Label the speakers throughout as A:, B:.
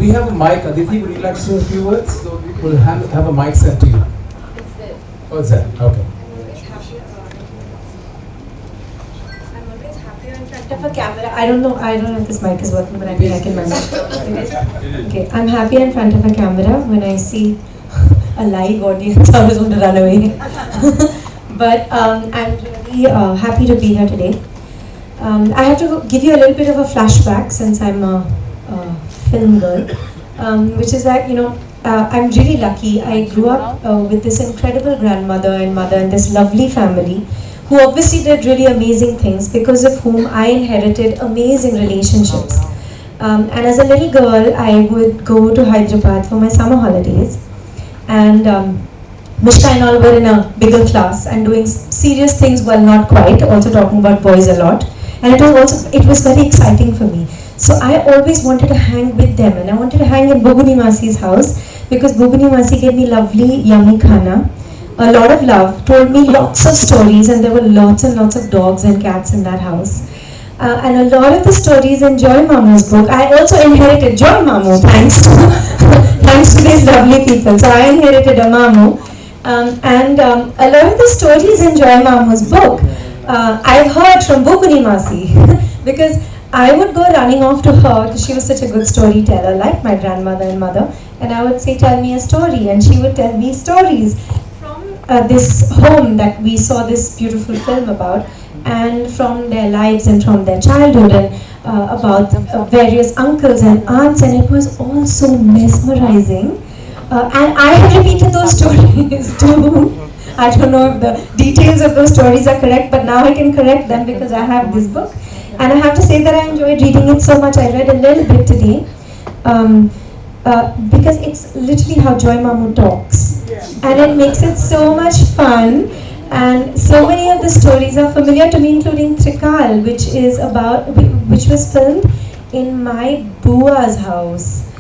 A: we have a mic? Aditi, would you like to say a few words? We'll have a mic sent to you.
B: It's this.
A: What's that? Okay.
B: I'm always happier in front of a camera. I don't know if this mic is working, but I think I can manage. It is? Okay. I'm happier in front of a camera when I see a live audience. I always want to run away. But I'm really happy to be here today. I have to give you a little bit of a flashback since I'm a film girl, which is that, I'm really lucky. I grew up with this incredible grandmother and mother and this lovely family who obviously did really amazing things, because of whom I inherited amazing relationships. And as a little girl, I would go to Hyderabad for my summer holidays, and Mishka and all were in a bigger class and doing serious things, well, not quite, also talking about boys a lot. And it was very exciting for me. So I always wanted to hang with them, and I wanted to hang in Bubuni Masi's house, because Bubuni Masi gave me lovely, yummy khana, a lot of love, told me lots of stories, and there were lots and lots of dogs and cats in that house. And a lot of the stories in Joy Mamu's book, I also inherited Joy Mamu, thanks to these lovely people. So I inherited a Mamu. And a lot of the stories in Joy Mamu's book, I've heard from Bubuni Masi, because I would go running off to her because she was such a good storyteller, like my grandmother and mother, and I would say, tell me a story, and she would tell me stories from this home that we saw this beautiful film about, and from their lives and from their childhood, and about various uncles and aunts, and it was all so mesmerizing. And I have repeated those stories too. I don't know if the details of those stories are correct, but now I can correct them because I have this book. And I have to say that I enjoyed reading it so much. I read a little bit today because it's literally how Joy Mamu talks. And it makes it so much fun. And so many of the stories are familiar to me, including Trikal, which was filmed in my Bua's house.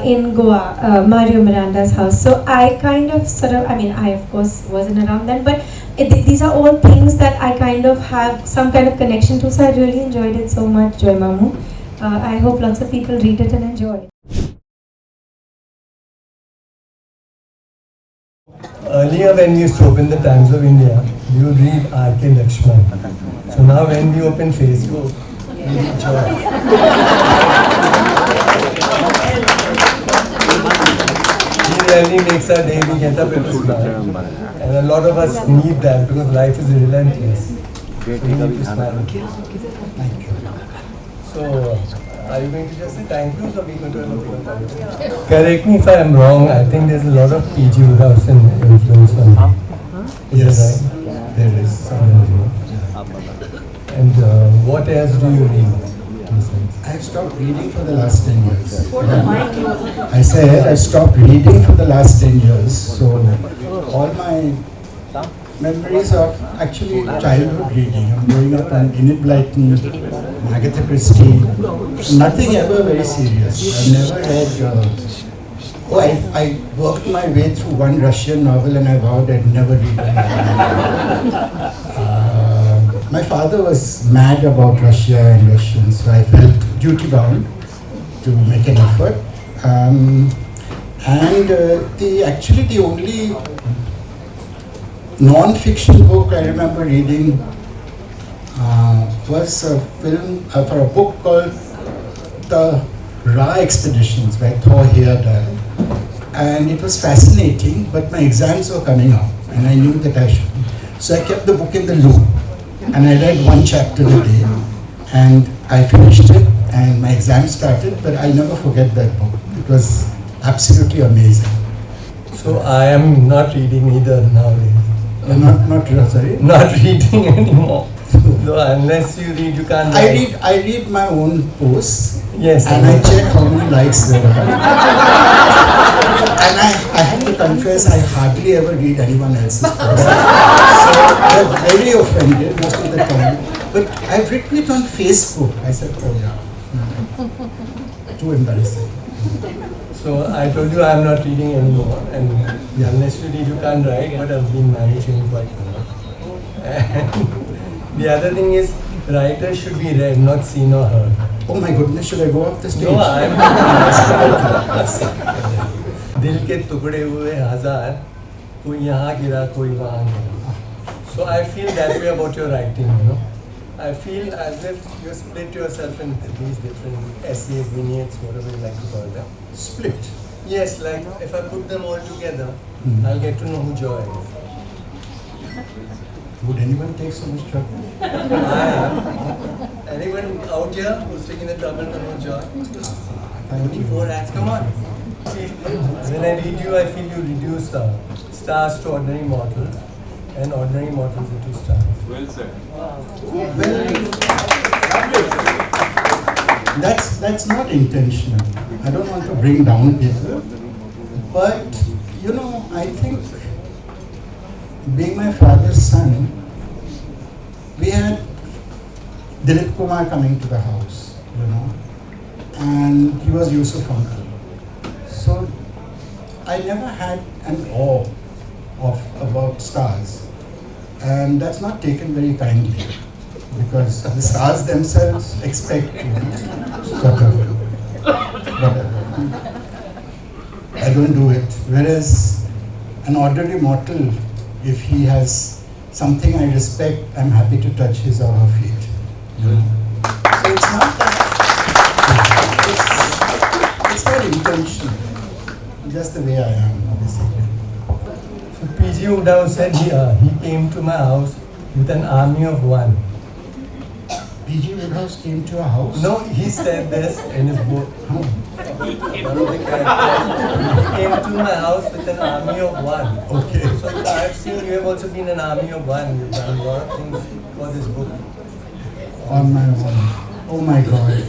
B: In Goa, Mario Miranda's house. So I kind of I of course wasn't around then, but these are all things that I kind of have some kind of connection to, so I really enjoyed it so much, Joy Mamu. I hope lots of people read it and enjoy.
C: Earlier when we used to open the Times of India, we would read R.K. Lakshman. So now when we open Facebook, we read Joy. He really makes our day, we get up at a smile. And a lot of us need that because life is relentless. So we need to smile. Thank you. So, are you going to just say thank you, or are we going to have a bigger conversation? Correct me if I am wrong, I think there's a lot of PG Woodhouse influence on me. Yes, right? There is some. And what else do you read?
D: I've stopped reading for the last 10 years. I said I've stopped reading for the last 10 years. So all my memories of actually childhood reading. I'm growing up on Enid Blyton, Agatha Christie. Nothing ever very serious. I've never read. I worked my way through one Russian novel and I vowed I'd never read another. My father was mad about Russia and Russians, so I felt duty bound to make an effort. The only non-fiction book I remember reading was a film for a book called The Ra Expeditions by Thor Heyerdahl. And it was fascinating, but my exams were coming up and I knew that I should. So I kept the book in the loop. And I read one chapter a day, and I finished it, and my exam started, but I'll never forget that book. It was absolutely amazing.
C: So I am not reading either nowadays.
D: Sorry?
C: Not reading anymore. So unless you read, you can't write.
D: I read my own posts,
C: yes,
D: and I check how many likes there are. And I have to confess, I hardly ever read anyone else's posts. So I'm very offended most of the time. But I've written it on Facebook. I said, oh yeah, too embarrassing.
C: So I told you I'm not reading anymore, and unless you read, you can't write, but I've been managing quite well. And the other thing is, writers should be read, not seen or heard.
D: Oh my goodness, should I go up the stage?
C: No, I'm दिल के टुकड़े हुए हजार, कोई यहाँ गिरा, कोई वहाँ गिरा. So I feel that way about your writing, you know. I feel as if you split yourself in these different essays, vignettes, whatever you like to call them.
D: Split.
C: Yes, like if I put them all together, I'll get to know who Joy is.
D: Would anyone take so much trouble?
C: Anyone out here who's taking the trouble to know Joy?
D: Thank
C: Only
D: you.
C: 4 acts, come on. See, when I read you, I feel you reduce stars to ordinary mortals and ordinary mortals into stars.
E: Well said.
D: That's not intentional. I don't want to bring down people, but you know, I think being my father's son, we had Dilip Kumar coming to the house, you know, and he was Yusuf uncle. So I never had an awe about stars, and that's not taken very kindly, because the stars themselves expect, you know, sort of whatever. I don't do it. Whereas an ordinary mortal, if he has something I respect, I'm happy to touch his or her feet. You know? So it's not that. It's not intentional. Just the way I am, basically.
C: So P.G. Uddhav said he came to my house with an army of one.
D: P.G. Woodhouse came to a house?
C: No, he said this in his book. He came to my house with an army of one.
D: Okay.
C: So I've seen you have also been an army of one. You've done a lot of things for this book.
D: On my own. Oh my God.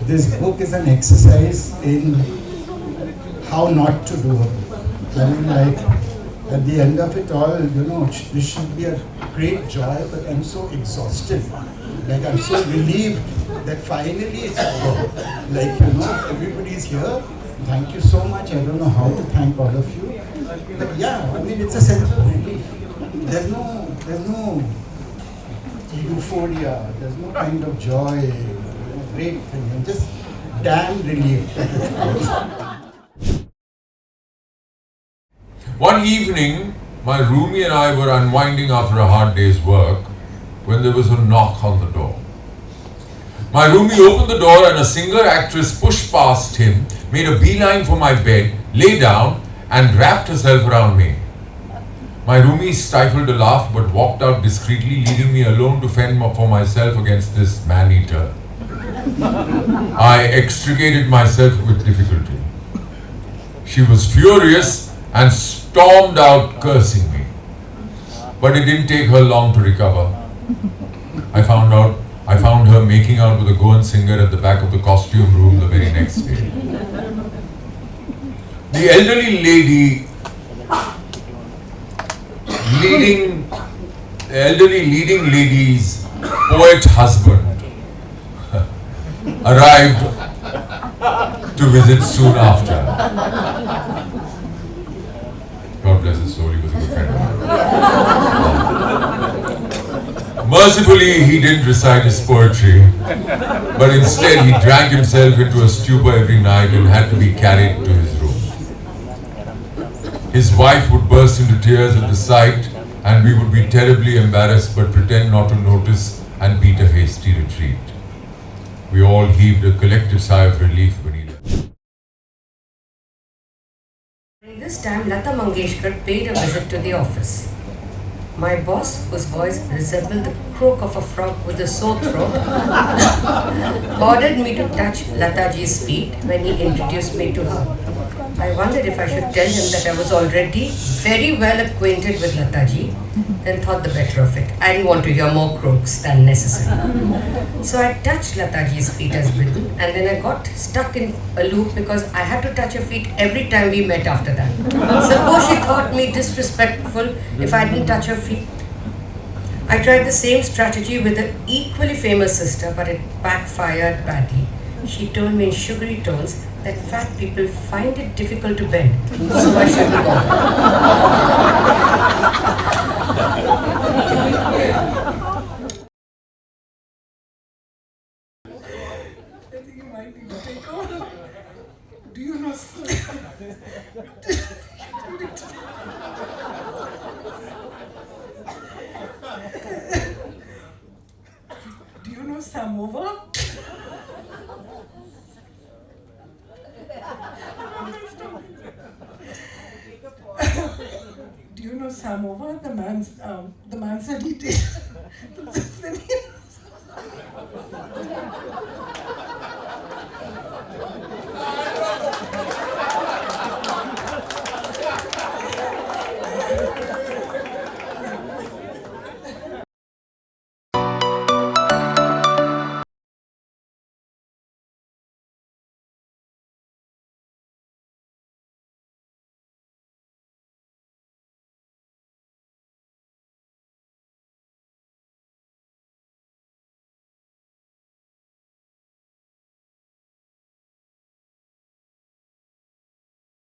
D: This book is an exercise in how not to do it. I mean, like, at the end of it all, you know, this should be a great joy, but I'm so exhausted. Like, I'm so relieved that finally it's over. Like, you know, everybody's here. Thank you so much. I don't know how to thank all of you. But yeah, I mean, it's a sense of relief. There's no euphoria. There's no kind of joy. Great thing. I'm just damn relieved.
E: One evening, my roomie and I were unwinding after a hard day's work when there was a knock on the door. My roomie opened the door and a singer-actress pushed past him, made a beeline for my bed, lay down and wrapped herself around me. My roomie stifled a laugh but walked out discreetly, leaving me alone to fend for myself against this man-eater. I extricated myself with difficulty. She was furious and stormed out cursing me. But it didn't take her long to recover. I found her making out with a Goan singer at the back of the costume room the very next day. The elderly leading lady's poet husband arrived to visit soon after. God bless his soul, he was a good friend of mine. Mercifully, he didn't recite his poetry, but instead he drank himself into a stupor every night and had to be carried to his room. His wife would burst into tears at the sight, and we would be terribly embarrassed but pretend not to notice and beat a hasty retreat. We all heaved a collective sigh of relief when he left.
F: During this time, Lata Mangeshkar paid a visit to the office. My boss, whose voice resembled the croak of a frog with a sore throat, ordered me to touch Lataji's feet when he introduced me to her. I wondered if I should tell him that I was already very well acquainted with Lataji, then thought the better of it. I didn't want to hear more croaks than necessary. So I touched Lataji's feet as bidden, and then I got stuck in a loop because I had to touch her feet every time we met after that. Suppose she thought me disrespectful if I didn't touch her feet. I tried the same strategy with an equally famous sister, but it backfired badly. She told me in sugary tones that fat people find it difficult to bend, so I shouldn't bother.
G: you know? Do you know samovar? Do you know samovar? The man said he did.